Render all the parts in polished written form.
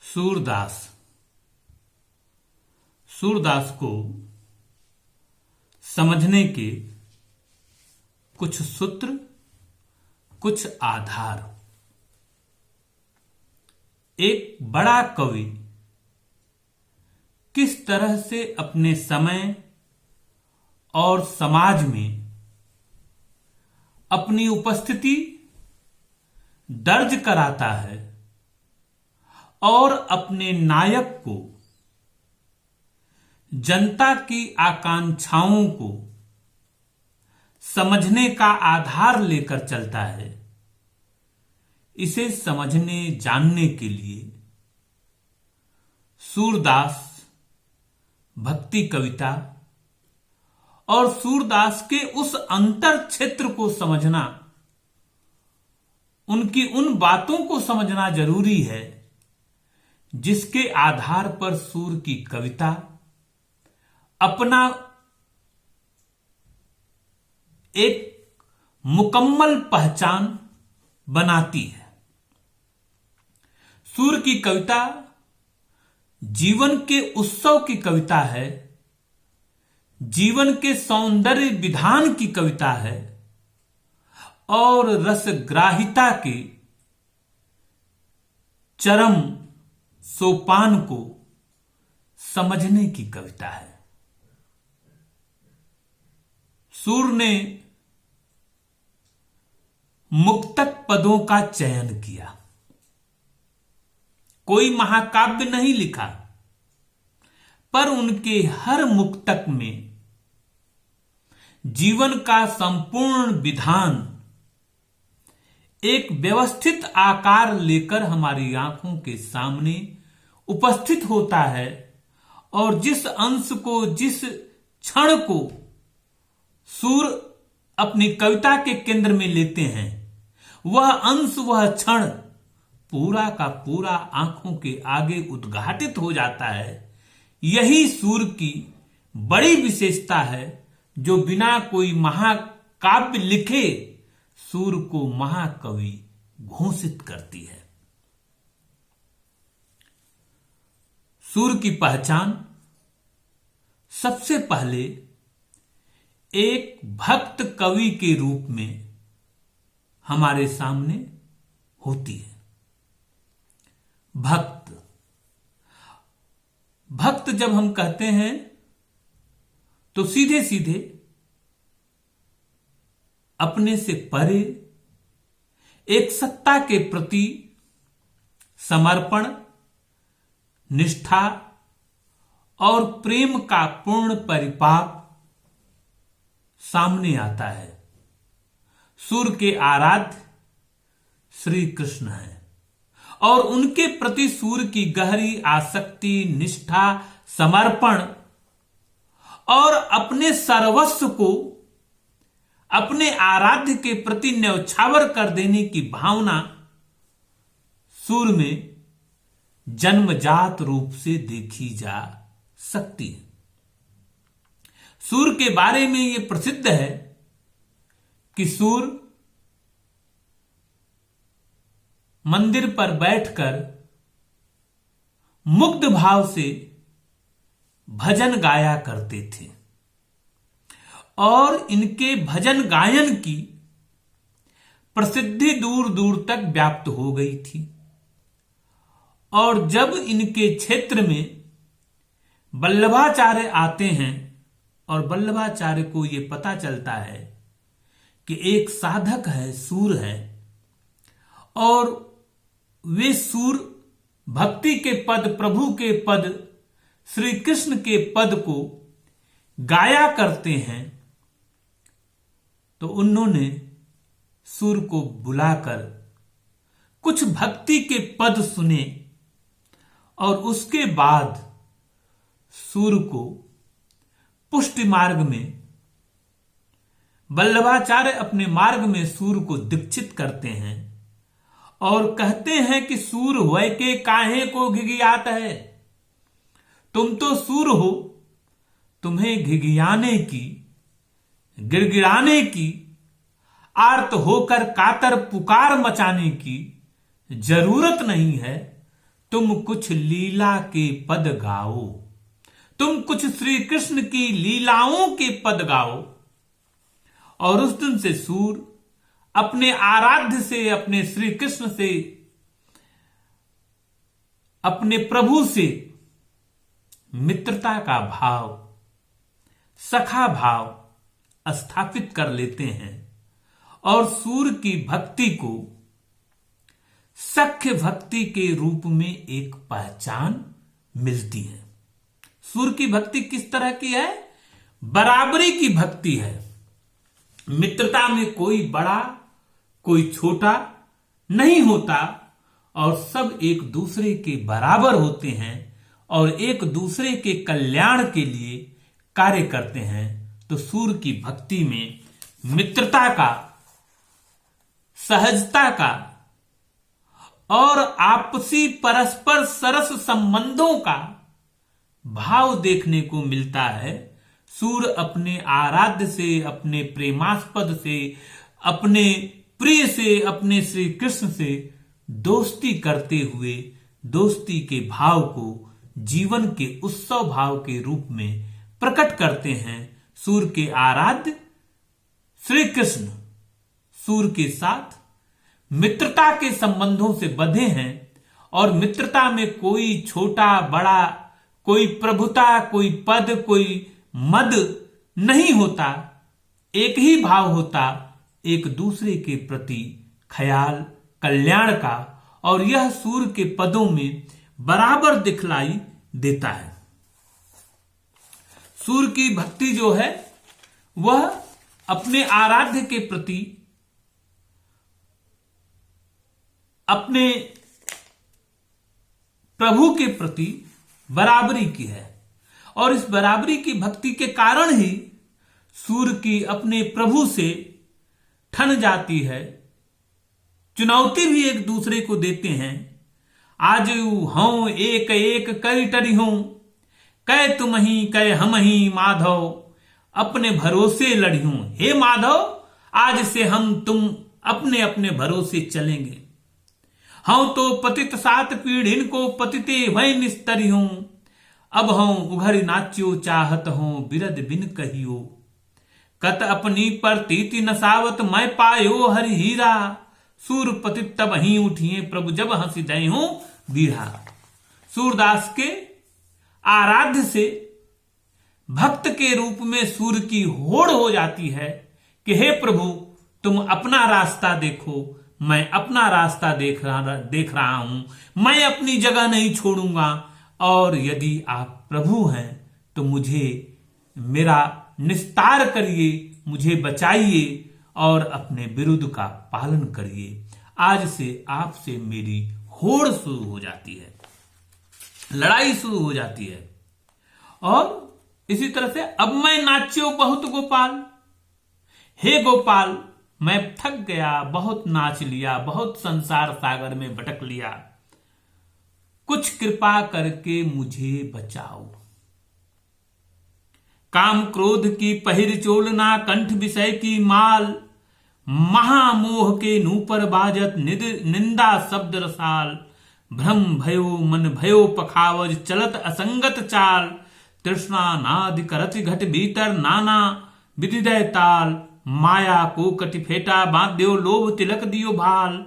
सूरदास। सूरदास को समझने के कुछ सूत्र, कुछ आधार। एक बड़ा कवि किस तरह से अपने समय और समाज में अपनी उपस्थिति दर्ज कराता है और अपने नायक को जनता की आकांक्षाओं को समझने का आधार लेकर चलता है, इसे समझने जानने के लिए सूरदास भक्ति कविता और सूरदास के उस अंतर क्षेत्र को समझना, उनकी उन बातों को समझना जरूरी है जिसके आधार पर सूर की कविता अपना एक मुकम्मल पहचान बनाती है। सूर की कविता जीवन के उत्सव की कविता है, जीवन के सौंदर्य विधान की कविता है और रसग्राहिता के चरम सोपान को समझने की कविता है। सूर ने मुक्तक पदों का चयन किया, कोई महाकाव्य नहीं लिखा, पर उनके हर मुक्तक में जीवन का संपूर्ण विधान एक व्यवस्थित आकार लेकर हमारी आंखों के सामने उपस्थित होता है और जिस अंश को, जिस क्षण को सूर अपनी कविता के केंद्र में लेते हैं, वह अंश, वह क्षण पूरा का पूरा आंखों के आगे उद्घाटित हो जाता है। यही सूर की बड़ी विशेषता है, जो बिना कोई महाकाव्य लिखे सूर को महाकवि घोषित करती है। सूर की पहचान सबसे पहले एक भक्त कवि के रूप में हमारे सामने होती है। भक्त, भक्त जब हम कहते हैं तो सीधे सीधे अपने से परे एक सत्ता के प्रति समर्पण, निष्ठा और प्रेम का पूर्ण परिपाक सामने आता है। सूर के आराध्य श्री कृष्ण है और उनके प्रति सूर की गहरी आसक्ति, निष्ठा, समर्पण और अपने सर्वस्व को अपने आराध्य के प्रति न्यौछावर कर देने की भावना सूर में जन्मजात रूप से देखी जा सकती है। सूर के बारे में यह प्रसिद्ध है कि सूर मंदिर पर बैठकर मुग्ध भाव से भजन गाया करते थे और इनके भजन गायन की प्रसिद्धि दूर दूर तक व्याप्त हो गई थी। और जब इनके क्षेत्र में वल्लभाचार्य आते हैं और वल्लभाचार्य को यह पता चलता है कि एक साधक है, सूर है, और वे सूर भक्ति के पद, प्रभु के पद, श्री कृष्ण के पद को गाया करते हैं, तो उन्होंने सूर को बुलाकर कुछ भक्ति के पद सुने और उसके बाद सूर को पुष्टि मार्ग में, वल्लभाचार्य अपने मार्ग में सूर को दीक्षित करते हैं और कहते हैं कि सूर होय के काहे को घिघियात है, तुम तो सूर हो, तुम्हें घिघियाने की, गिड़गिड़ाने की, आर्त होकर कातर पुकार मचाने की जरूरत नहीं है, तुम कुछ लीला के पद गाओ, तुम कुछ श्री कृष्ण की लीलाओं के पद गाओ। और उस दिन से सूर अपने आराध्य से, अपने श्री कृष्ण से, अपने प्रभु से मित्रता का भाव, सखा भाव स्थापित कर लेते हैं और सूर की भक्ति को सख्य भक्ति के रूप में एक पहचान मिलती है। सूर की भक्ति किस तरह की है? बराबरी की भक्ति है। मित्रता में कोई बड़ा कोई छोटा नहीं होता और सब एक दूसरे के बराबर होते हैं और एक दूसरे के कल्याण के लिए कार्य करते हैं। तो सूर की भक्ति में मित्रता का, सहजता का और आपसी परस्पर सरस संबंधों का भाव देखने को मिलता है। सूर अपने आराध्य से, अपने प्रेमास्पद से, अपने प्रिय से, अपने श्री कृष्ण से दोस्ती करते हुए दोस्ती के भाव को जीवन के उत्सव भाव के रूप में प्रकट करते हैं। सूर के आराध्य श्री कृष्ण सूर के साथ मित्रता के संबंधों से बंधे हैं और मित्रता में कोई छोटा बड़ा, कोई प्रभुता, कोई पद, कोई मद नहीं होता। एक ही भाव होता, एक दूसरे के प्रति ख्याल, कल्याण का, और यह सूर के पदों में बराबर दिखलाई देता है। सूर की भक्ति जो है वह अपने आराध्य के प्रति, अपने प्रभु के प्रति बराबरी की है और इस बराबरी की भक्ति के कारण ही सूर की अपने प्रभु से ठन जाती है। चुनौती भी एक दूसरे को देते हैं। आज हूं एक एक कई टरी हूं, कै तुम ही कै हम ही माधव, अपने भरोसे लड़ी हूं। हे माधव, आज से हम तुम अपने अपने भरोसे चलेंगे। हूं तो पतित सात पीढ़िन को पतिते वही निस्तरी हूं, अब हूं उघर नाच्यो चाहत हूं बिरद बिन कहियो। कत अपनी पर तीति नसावत मैं पायो हरि हीरा, सूर पतित तब ही उठिए प्रभु जब हंसी दय हूं बीढ़ा। सूरदास के आराध्य से भक्त के रूप में सूर की होड़ हो जाती है कि हे प्रभु, तुम अपना रास्ता देखो, मैं अपना रास्ता देख रहा हूं, मैं अपनी जगह नहीं छोड़ूंगा और यदि आप प्रभु हैं तो मुझे मेरा निस्तार करिए, मुझे बचाइए और अपने विरुद्ध का पालन करिए। आज से आपसे मेरी होड़ शुरू हो जाती है, लड़ाई शुरू हो जाती है। और इसी तरह से अब मैं नाच्यो बहुत गोपाल, हे गोपाल मैं थक गया, बहुत नाच लिया, बहुत संसार सागर में भटक लिया, कुछ कृपा करके मुझे बचाओ। काम क्रोध की पहिर चोलना, कंठ विषय की माल, महामोह के नूपर बाजत निंदा शब्द रसाल। भ्रम भयो मन भयो पखावज, चलत असंगत चाल, तृष्णा नाद करत घट भीतर, नाना विदिदय ताल। माया को कटि फेटा बांध्यो, लोभ तिलक दियो भाल,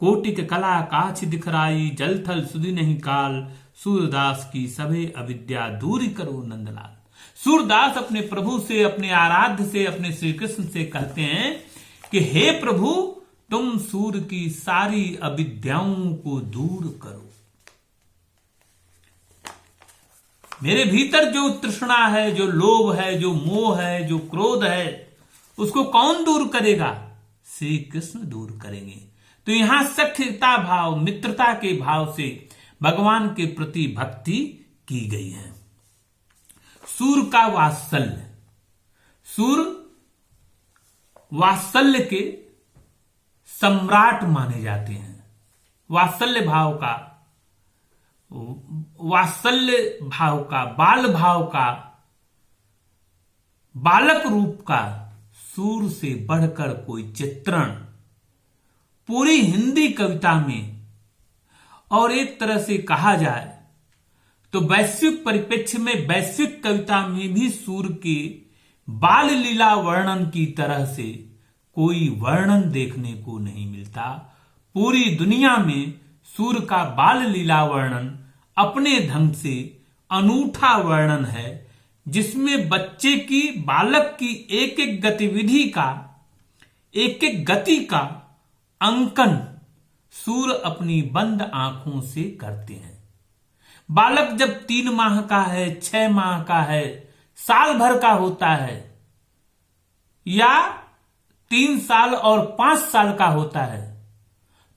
कोटिक कला काछ दिखराई, जल थल सुधि नहीं काल। सूरदास की सभे अविद्या दूरी करो नंदलाल। सूरदास अपने प्रभु से, अपने आराध्य से, अपने श्री कृष्ण से कहते हैं कि हे प्रभु, तुम सूर की सारी अविद्याओं को दूर करो। मेरे भीतर जो तृष्णा है, जो लोभ है, जो मोह है, जो क्रोध है, उसको कौन दूर करेगा? श्री कृष्ण दूर करेंगे। तो यहां सख्यता भाव, मित्रता के भाव से भगवान के प्रति भक्ति की गई है। सूर का वात्सल्य, सूर वात्सल्य के सम्राट माने जाते हैं। वात्सल्य भाव का, बाल भाव का, बालक रूप का सूर से बढ़कर कोई चित्रण पूरी हिंदी कविता में और एक तरह से कहा जाए तो वैश्विक परिप्रेक्ष्य में वैश्विक कविता में भी सूर के बाल लीला वर्णन की तरह से कोई वर्णन देखने को नहीं मिलता। पूरी दुनिया में सूर का बाल लीला वर्णन अपने ढंग से अनूठा वर्णन है, जिसमें बच्चे की, बालक की एक एक गतिविधि का, एक एक गति का अंकन सूर अपनी बंद आंखों से करते हैं। बालक जब 3 माह का है, 6 माह का है, साल भर का होता है या 3 साल और 5 साल का होता है,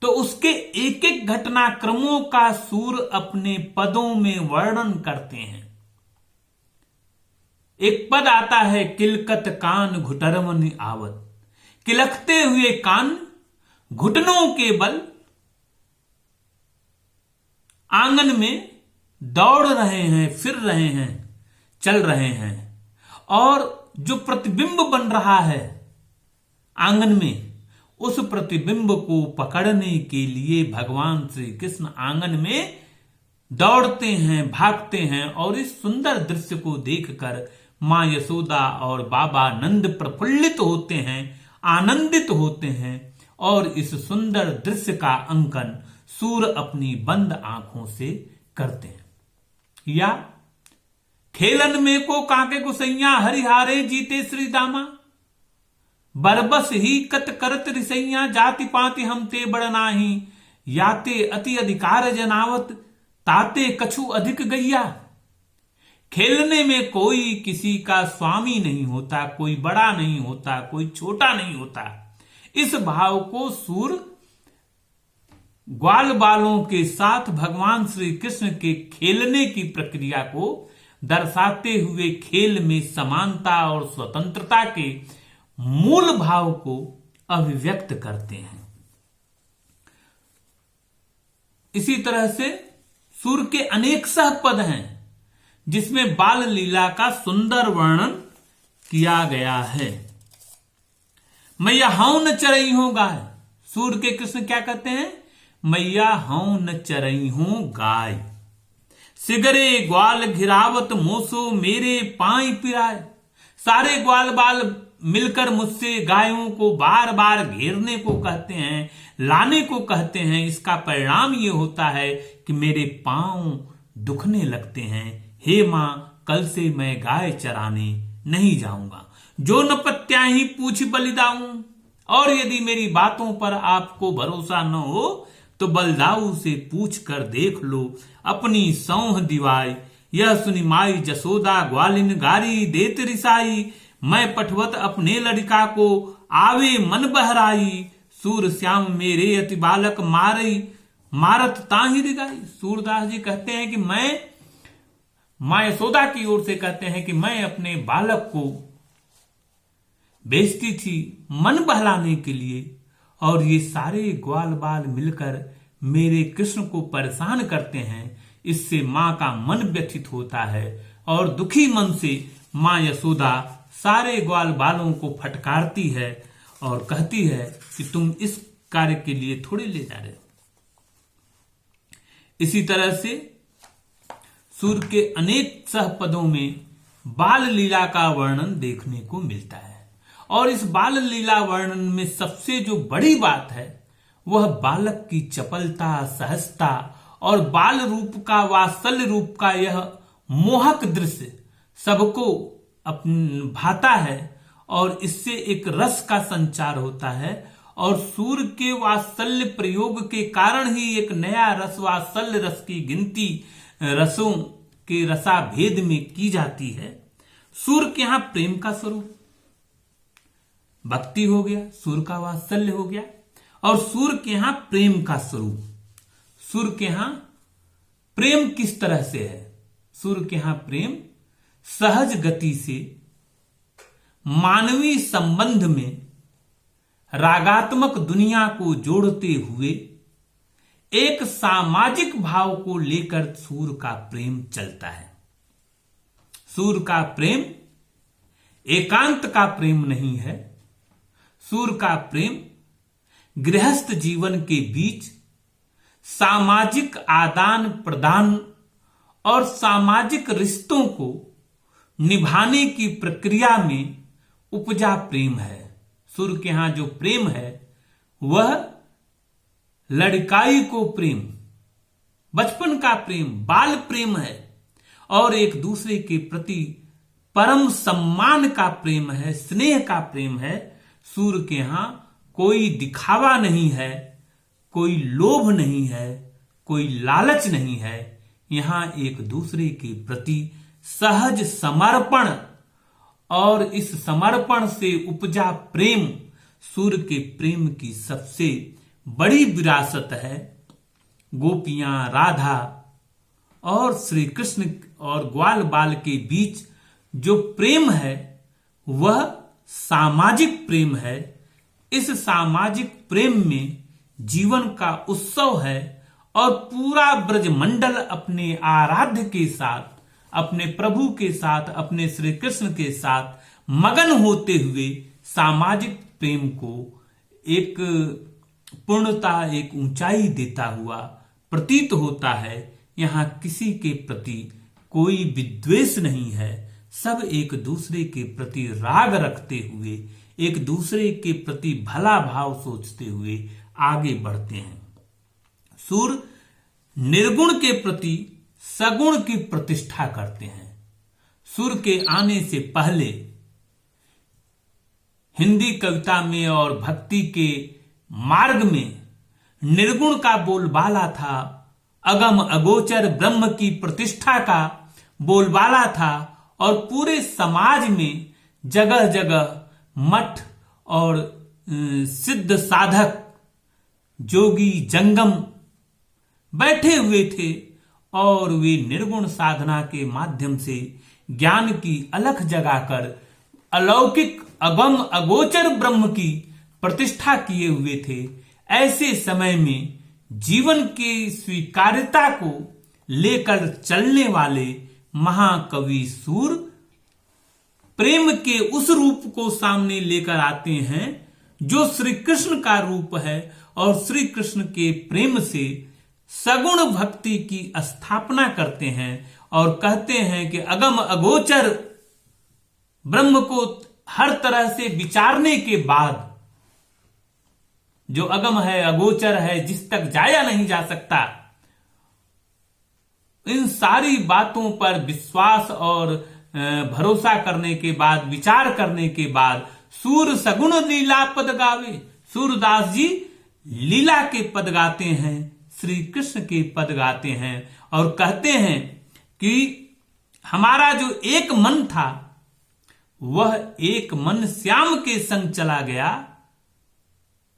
तो उसके एक एक घटनाक्रमों का सूर अपने पदों में वर्णन करते हैं। एक पद आता है, किलकत कान घुटरमन आवत, किलकते हुए कान घुटनों के बल आंगन में दौड़ रहे हैं, फिर रहे हैं, चल रहे हैं, और जो प्रतिबिंब बन रहा है आंगन में, उस प्रतिबिंब को पकड़ने के लिए भगवान श्री कृष्ण आंगन में दौड़ते हैं, भागते हैं, और इस सुंदर दृश्य को देखकर मां यशोदा और बाबा नंद प्रफुल्लित होते हैं, आनंदित होते हैं, और इस सुंदर दृश्य का अंकन सूर अपनी बंद आंखों से करते हैं। या खेलन में को काके गुसैया हरिहारे जीते श्री दामा, बरबस ही कत करत रिसैया जाति पाति हम ते बड़ नाही, याते अति अधिकार जनावत ताते कछु अधिक गैया। खेलने में कोई किसी का स्वामी नहीं होता, कोई बड़ा नहीं होता, कोई छोटा नहीं होता। इस भाव को सूर ग्वाल बालों के साथ भगवान श्री कृष्ण के खेलने की प्रक्रिया को दर्शाते हुए खेल में समानता और स्वतंत्रता के मूल भाव को अभिव्यक्त करते हैं। इसी तरह से सूर के अनेक सहपद हैं जिसमें बाल लीला का सुंदर वर्णन किया गया है। मैया हूं न चरई हूं गाय, सूर के कृष्ण क्या कहते हैं, मैया हूं न चरई हूं गाय, सिगरे ग्वाल घिरावत मोसो मेरे पाई पिराए। सारे ग्वाल बाल मिलकर मुझसे गायों को बार बार घेरने को कहते हैं, लाने को कहते हैं। इसका परिणाम ये होता है कि मेरे पांव दुखने लगते हैं। हे मां, कल से मैं गाय चराने नहीं जाऊंगा। जो न पत्याही पूछ बलिदाऊं, और यदि मेरी बातों पर आपको भरोसा न हो तो बलदाऊ से पूछ कर देख लो अपनी सौह दिवाई। यह सुनी माई जसोदा ग्वालिन गारी देत रिसाई, मैं पठवत अपने लड़का को आवे मन बहराई। सूर श्याम मेरे अति बालक मारई, मारत ताहि रिगाई। सूरदास जी कहते हैं कि मैं, मां यशोदा की ओर से कहते हैं कि मैं अपने बालक को बेचती थी मन बहलाने के लिए, और ये सारे ग्वाल बाल मिलकर मेरे कृष्ण को परेशान करते हैं। इससे मां का मन व्यथित होता है और दुखी मन से मां यशोदा सारे ग्वाल बालों को फटकारती है और कहती है कि तुम इस कार्य के लिए थोड़े ले जा रहे हो। इसी तरह से सूर के अनेक सहपदों में बाल लीला का वर्णन देखने को मिलता है, और इस बाल लीला वर्णन में सबसे जो बड़ी बात है वह बालक की चपलता, सहजता और बाल रूप का, वात्सल्य रूप का यह मोहक दृश्य सबको भाता है, और इससे एक रस का संचार होता है। और सूर के वात्सल्य प्रयोग के कारण ही एक नया रस, वात्सल्य रस की गिनती रसों के रसा भेद में की जाती है। सूर के यहां प्रेम का स्वरूप भक्ति हो गया, सूर का वात्सल्य हो गया, और सूर के यहां प्रेम का स्वरूप। सूर के यहां प्रेम किस तरह से है, सूर के यहां प्रेम सहज गति से मानवीय संबंध में रागात्मक दुनिया को जोड़ते हुए एक सामाजिक भाव को लेकर सूर का प्रेम चलता है। सूर का प्रेम एकांत का प्रेम नहीं है। सूर का प्रेम गृहस्थ जीवन के बीच सामाजिक आदान प्रदान और सामाजिक रिश्तों को निभाने की प्रक्रिया में उपजा प्रेम है। सूर्य के यहां जो प्रेम है वह लड़काई को प्रेम, बचपन का प्रेम, बाल प्रेम है और एक दूसरे के प्रति परम सम्मान का प्रेम है, स्नेह का प्रेम है। सूर्य के यहां कोई दिखावा नहीं है, कोई लोभ नहीं है, कोई लालच नहीं है। यहां एक दूसरे के प्रति सहज समर्पण और इस समर्पण से उपजा प्रेम सूर्य के प्रेम की सबसे बड़ी विरासत है। गोपियां, राधा और श्री कृष्ण और ग्वाल बाल के बीच जो प्रेम है वह सामाजिक प्रेम है। इस सामाजिक प्रेम में जीवन का उत्सव है और पूरा ब्रजमंडल अपने आराध्य के साथ, अपने प्रभु के साथ, अपने श्री कृष्ण के साथ मगन होते हुए सामाजिक प्रेम को एक पूर्णता, एक ऊंचाई देता हुआ प्रतीत होता है। यहां किसी के प्रति कोई विद्वेष नहीं है, सब एक दूसरे के प्रति राग रखते हुए, एक दूसरे के प्रति भला भाव सोचते हुए आगे बढ़ते हैं। सूर्य निर्गुण के प्रति सगुण की प्रतिष्ठा करते हैं। सूर्य के आने से पहले हिंदी कविता में और भक्ति के मार्ग में निर्गुण का बोलबाला था, अगम अगोचर ब्रह्म की प्रतिष्ठा का बोलबाला था और पूरे समाज में जगह जगह मठ और सिद्ध साधक, जोगी, जंगम बैठे हुए थे और वे निर्गुण साधना के माध्यम से ज्ञान की अलख जगाकर अलौकिक अगम अगोचर ब्रह्म की प्रतिष्ठा किए हुए थे। ऐसे समय में जीवन की स्वीकार्यता को लेकर चलने वाले महाकवि सूर्य प्रेम के उस रूप को सामने लेकर आते हैं जो श्री कृष्ण का रूप है और श्री कृष्ण के प्रेम से सगुण भक्ति की स्थापना करते हैं और कहते हैं कि अगम अगोचर ब्रह्म को हर तरह से विचारने के बाद, जो अगम है, अगोचर है, जिस तक जाया नहीं जा सकता, इन सारी बातों पर विश्वास और भरोसा करने के बाद, विचार करने के बाद सूर्य सगुण लीला पद गावे। सूरदास जी लीला के पद गाते हैं, श्री कृष्ण के पद गाते हैं और कहते हैं कि हमारा जो एक मन था वह एक मन श्याम के संग चला गया,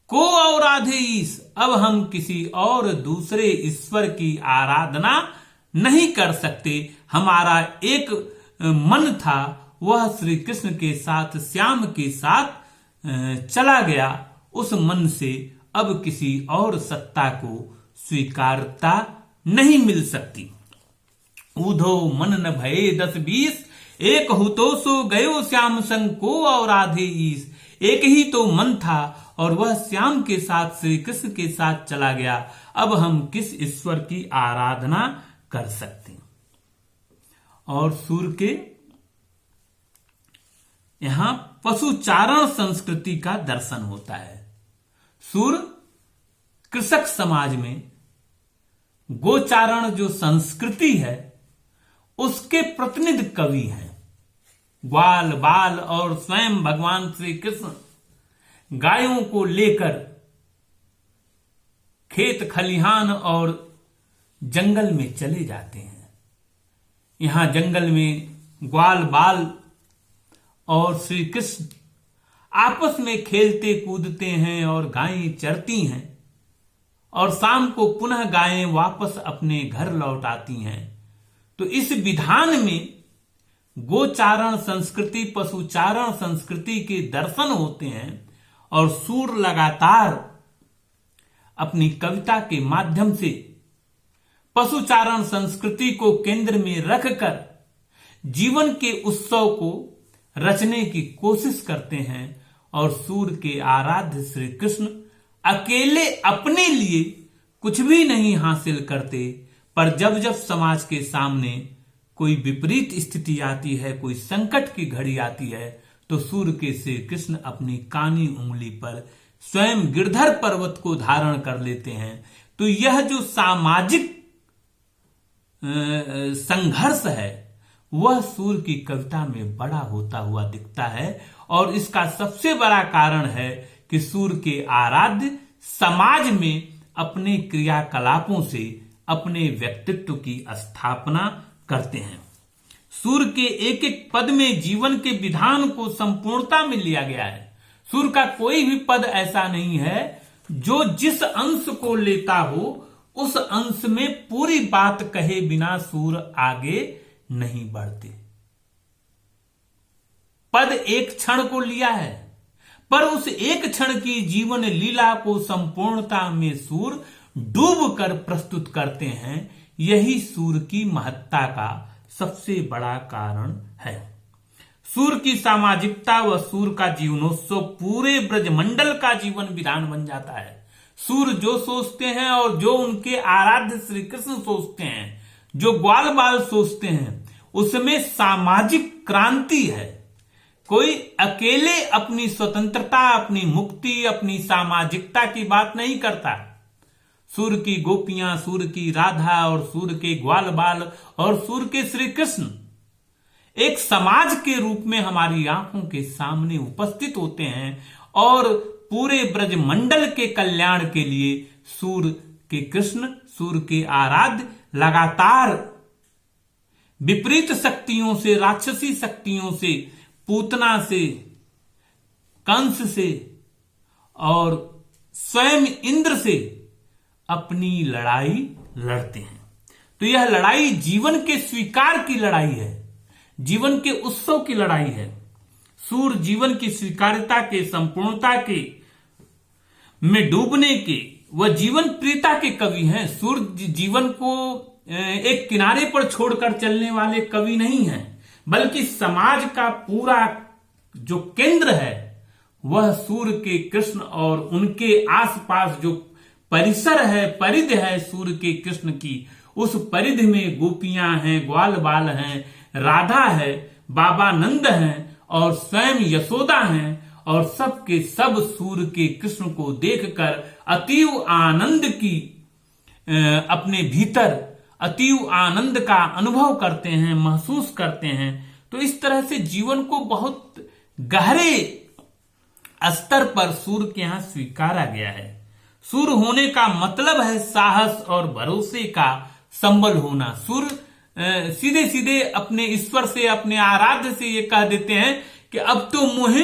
को और आधे ईश, अब हम किसी और दूसरे ईश्वर की आराधना नहीं कर सकते। हमारा एक मन था वह श्री कृष्ण के साथ, श्याम के साथ चला गया। उस मन से अब किसी और सत्ता को स्वीकारता नहीं मिल सकती। उधो मन न भये 10-20, एक हो तो सो गयो श्याम संग, को और आधे ईश। एक ही तो मन था और वह श्याम के साथ, श्री कृष्ण के साथ चला गया। अब हम किस ईश्वर की आराधना कर सकते हैं। और सूर्य के यहां पशुचारण संस्कृति का दर्शन होता है। सूर्य कृषक समाज में गोचारण जो संस्कृति है उसके प्रतिनिधि कवि हैं। ग्वाल बाल और स्वयं भगवान श्री कृष्ण गायों को लेकर खेत खलिहान और जंगल में चले जाते हैं। यहां जंगल में ग्वाल बाल और श्री कृष्ण आपस में खेलते कूदते हैं और गायें चरती हैं और शाम को पुनः गायें वापस अपने घर लौट आती हैं। तो इस विधान में गोचारण संस्कृति, पशुचारण संस्कृति के दर्शन होते हैं और सूर्य लगातार अपनी कविता के माध्यम से पशुचारण संस्कृति को केंद्र में रखकर जीवन के उत्सव को रचने की कोशिश करते हैं। और सूर्य के आराध्य श्री कृष्ण अकेले अपने लिए कुछ भी नहीं हासिल करते, पर जब जब समाज के सामने कोई विपरीत स्थिति आती है, कोई संकट की घड़ी आती है, तो सूर्य के श्री कृष्ण अपनी कानी उंगली पर स्वयं गिरधर पर्वत को धारण कर लेते हैं। तो यह जो सामाजिक संघर्ष है वह सूर्य की कविता में बड़ा होता हुआ दिखता है, और इसका सबसे बड़ा कारण है कि सूर्य के आराध्य समाज में अपने क्रियाकलापों से अपने व्यक्तित्व की स्थापना करते हैं। सूर्य के एक एक पद में जीवन के विधान को संपूर्णता में लिया गया है। सूर्य का कोई भी पद ऐसा नहीं है जो जिस अंश को लेता हो उस अंश में पूरी बात कहे बिना सूर्य आगे नहीं बढ़ते। पद एक क्षण को लिया है, पर उस एक क्षण की जीवन लीला को संपूर्णता में सूर्य डूब कर प्रस्तुत करते हैं। यही सूर्य की महत्ता का सबसे बड़ा कारण है। सूर्य की सामाजिकता व सूर्य का जीवनोत्सव पूरे ब्रजमंडल का जीवन विधान बन जाता है। सूर्य जो सोचते हैं और जो उनके आराध्य श्री कृष्ण सोचते हैं, जो ग्वाल बाल सोचते हैं, उसमें सामाजिक क्रांति है। कोई अकेले अपनी स्वतंत्रता, अपनी मुक्ति, अपनी सामाजिकता की बात नहीं करता। सूर्य की गोपियां, सूर्य की राधा और सूर्य के ग्वाल बाल और सूर्य के श्री कृष्ण एक समाज के रूप में हमारी आंखों के सामने उपस्थित होते हैं, और पूरे ब्रजमंडल के कल्याण के लिए सूर्य के कृष्ण, सूर्य के आराध्य लगातार विपरीत शक्तियों से, राक्षसी शक्तियों से, पूतना से, कंस से और स्वयं इंद्र से अपनी लड़ाई लड़ते हैं। तो यह लड़ाई जीवन के स्वीकार की लड़ाई है, जीवन के उत्सव की लड़ाई है। सूर्य जीवन की स्वीकार्यता के, संपूर्णता के में डूबने के व जीवन प्रियता के कवि हैं। सूर्य जीवन को एक किनारे पर छोड़कर चलने वाले कवि नहीं हैं, बल्कि समाज का पूरा जो केंद्र है वह सूर्य के कृष्ण और उनके आसपास जो परिसर है, परिधि है सूर्य के कृष्ण की, उस परिधि में गोपियां हैं, ग्वाल बाल हैं, राधा है, बाबा नंद हैं और स्वयं यशोदा हैं, और सब के सब सूर्य के कृष्ण को देखकर अतीव आनंद की अपने भीतर अतीव आनंद का अनुभव करते हैं, महसूस करते हैं। तो इस तरह से जीवन को बहुत गहरे स्तर पर सूर्य के यहां स्वीकारा गया है। सूर्य होने का मतलब है साहस और भरोसे का संबल होना। सूर्य सीधे सीधे अपने ईश्वर से, अपने आराध्य से ये कह देते हैं कि अब तो मुझे